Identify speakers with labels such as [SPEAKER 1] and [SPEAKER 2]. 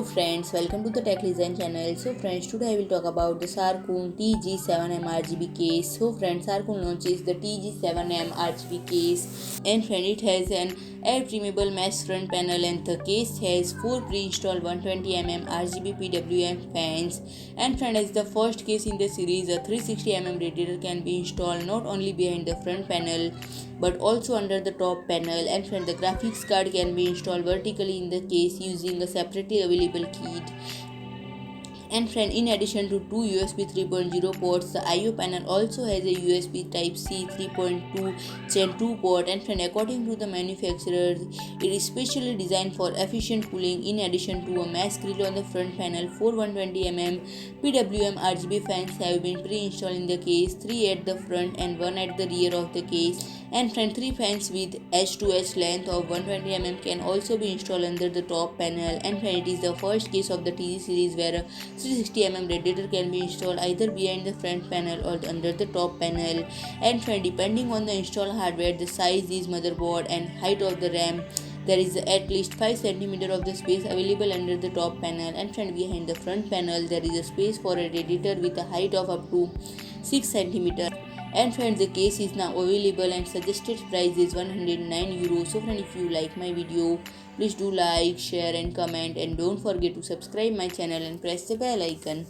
[SPEAKER 1] Hello friends, welcome to the Tech Design channel. So friends, today I will talk about the Sharkoon TG4M RGB case. So friends, Sharkoon launches the TG4M RGB case, and friend, it has an air-permeable mesh front panel, and the case has 4 pre-installed 120mm RGB PWM fans. And friend, as the first case in the series, a 360mm radiator can be installed not only behind the front panel but also under the top panel. And friend, the graphics card can be installed vertically in the case using a separately available kit. And friend, in addition to two USB 3.0 ports, the I/O panel also has a USB Type-C 3.2 Gen 2 port. And friend, according to the manufacturer, it is specially designed for efficient cooling. In addition to a mesh grill on the front panel, 4 120mm PWM RGB fans have been pre-installed in the case, 3 at the front and 1 at the rear of the case. And friend, 3 fans with edge-to-edge length of 120mm can also be installed under the top panel. And friend, it is the first case of the TG series where a 360mm radiator can be installed either behind the front panel or under the top panel. And friend, depending on the installed hardware, the size is motherboard and height of the RAM, there is at least 5 cm of the space available under the top panel. And friend, behind the front panel there is a space for a radiator with a height of up to 6 cm. And friends, the case is now available and suggested price is 109 euros. So friend, if you like my video, please do like, share and comment, and don't forget to subscribe my channel and press the bell icon.